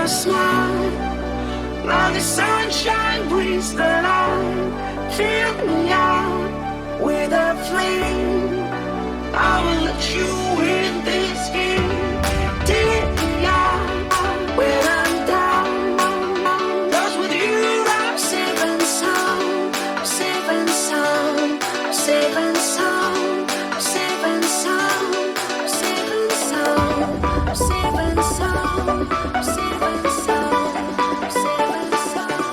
your smile. Now the sunshine brings the light. Fill me out with a flame. I will let you in this game. Take me out when I'm down. 'Cause with you I'm safe and sound. Safe and sound. Safe and sound. Safe and sound. Safe and sound. Safe and sound. Safe and sound. Safe and sound.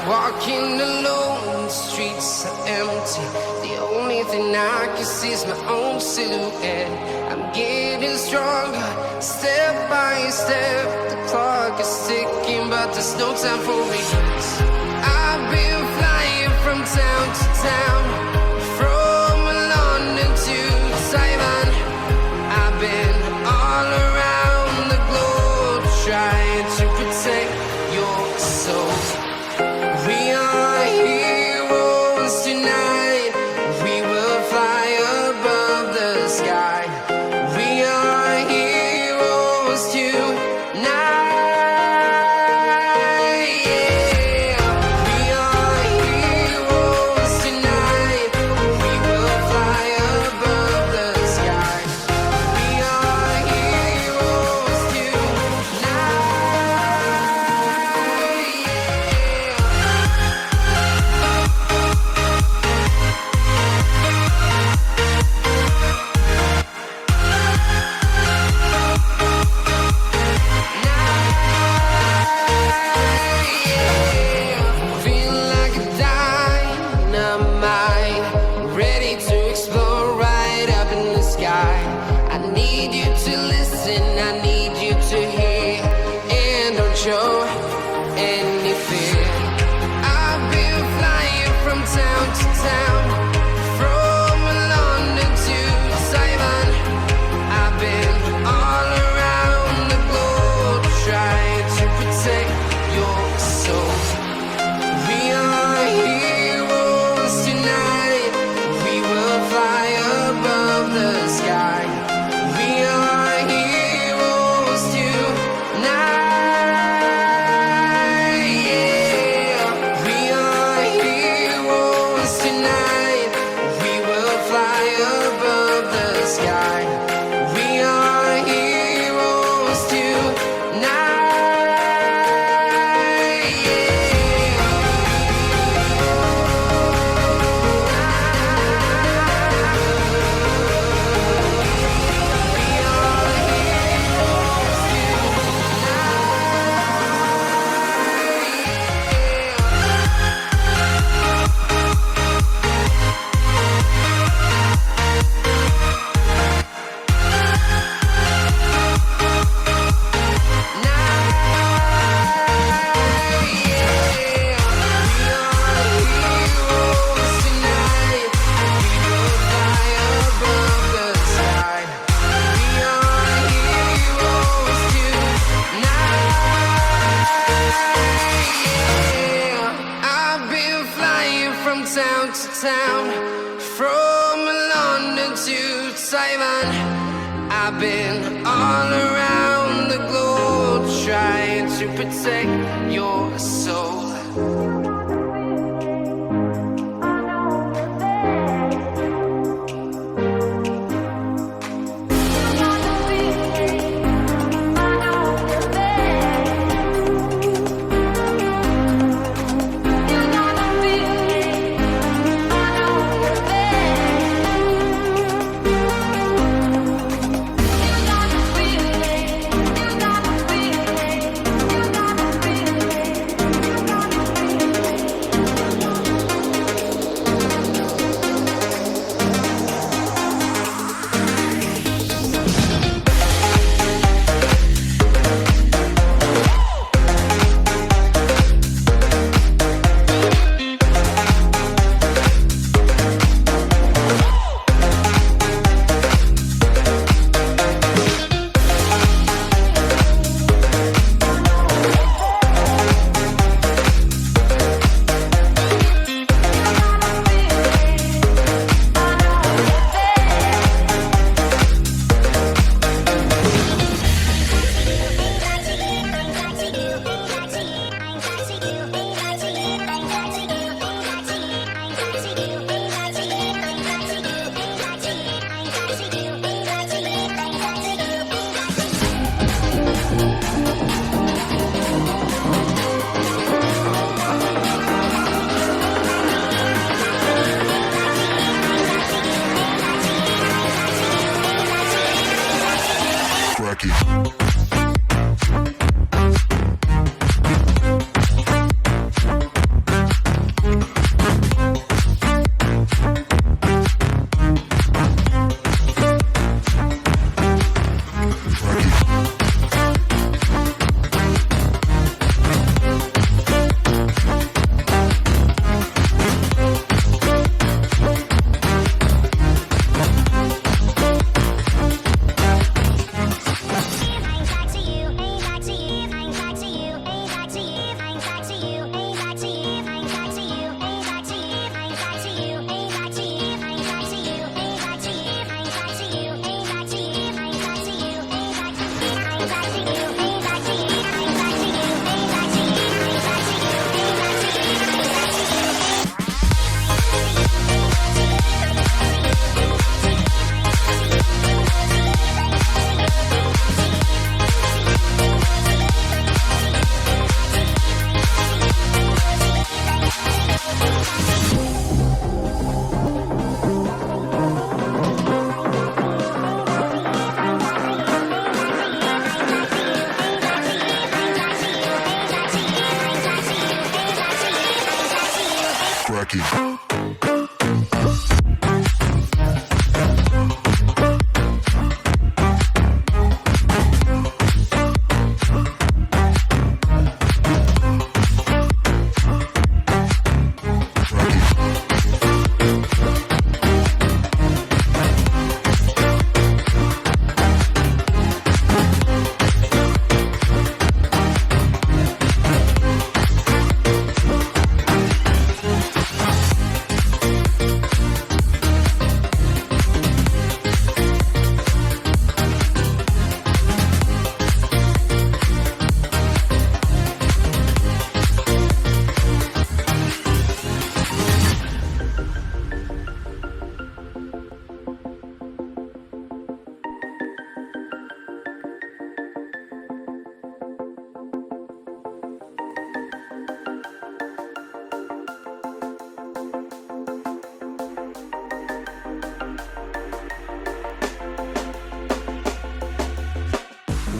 Walking alone, the streets are empty. The only thing I can see is my own silhouette. I'm getting stronger, step by step. The clock is ticking, but there's no time for regrets. I've been flying from town to town, from London to Taiwan. I've been all around the globe, trying to protect your soul. We are heroes tonight. We will fly above the sky. We are heroes tonight. Yeah. We are heroes tonight. We will fly above the sky. We are heroes tonight. Feel like a dynamite, ready to explode right up in the sky. I need you to listen, I need you to hear, and don't show any fear. I've been flying from town to town, from London to Taiwan. I've been all around the globe, trying to protect your soul. I've been flying from town to town, from London to Taiwan. I've been all around the globe trying to protect your soul.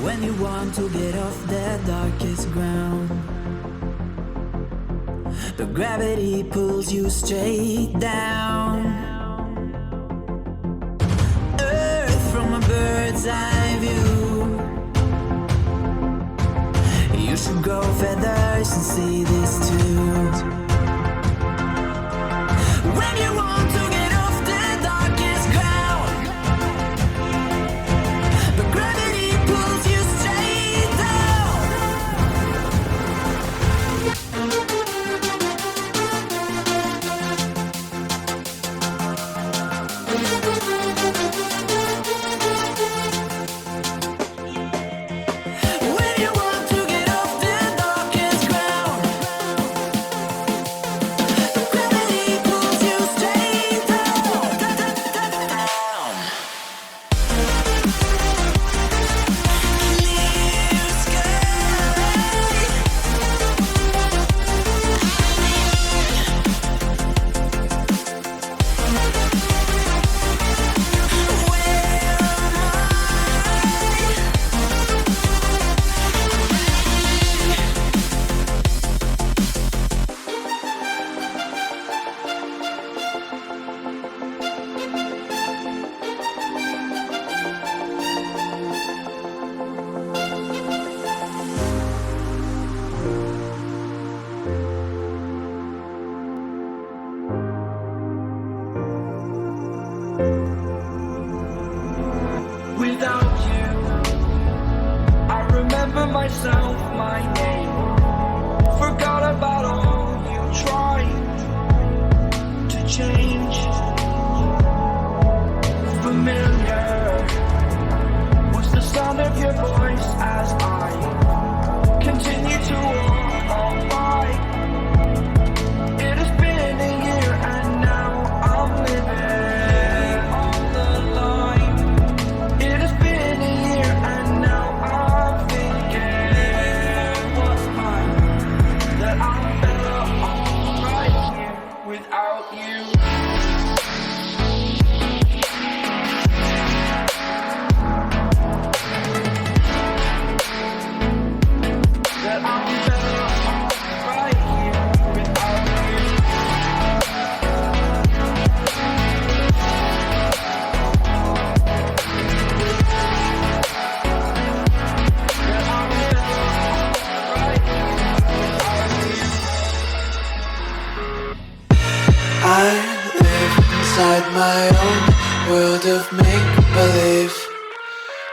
When you want to get off the darkest ground, but gravity pulls you straight down. Earth from a bird's eye view. You should grow feathers and see this too. When you want to get off the darkest ground, but gravity pulls you straight down. myself my name. Forgot about all you tried to change. Familiar was the sound of your voice as I continue to walk on by. It has been a year and now I'm living on the line. It has been a year and now I'm thinking what's mine, that I'm better off right here without you. That I'm better off right here without you. That I'm better off right here without you. I live inside my own world of make-believe.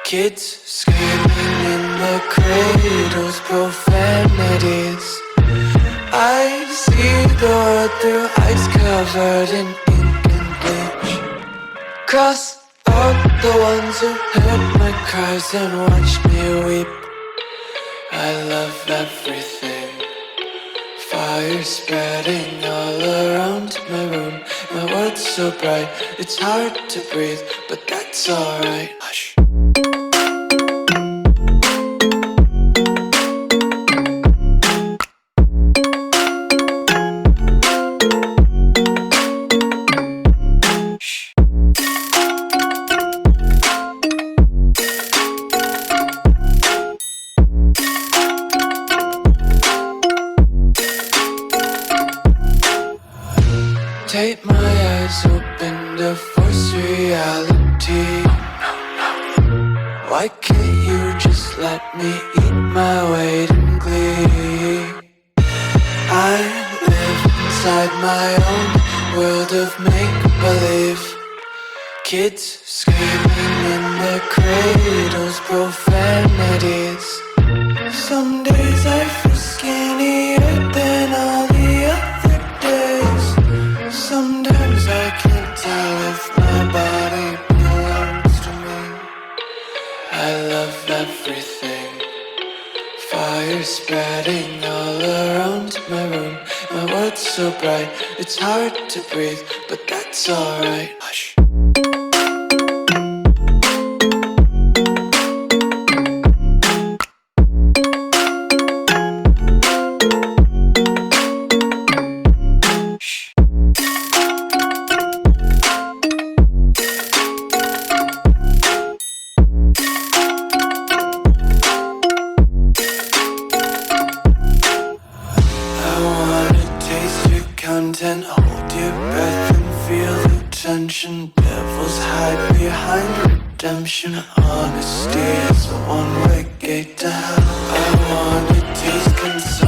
Kids screaming in the cradles, profanities. I see the world through ice covered in ink and bleach. Cross out the ones who heard my cries and watched me weep. I love everything. Fire spreading all around my room. My world's so bright, it's hard to breathe, but that's alright. Hush. Take my eyes open to force reality. Why can't you just let me eat my weight in glee? I live inside my own world of make-believe. Kids screaming in their cradles, profanities. Some days I feel skinnier than all the other days. Sometimes I can't tell if my body belongs to me. I love everything. Fire spreading all around my room. My world's so bright, it's hard to breathe, but that's alright. Hush. Content, hold your breath and feel the tension. Devils hide behind redemption. Honesty is a one-way gate to hell. I wanna taste concern.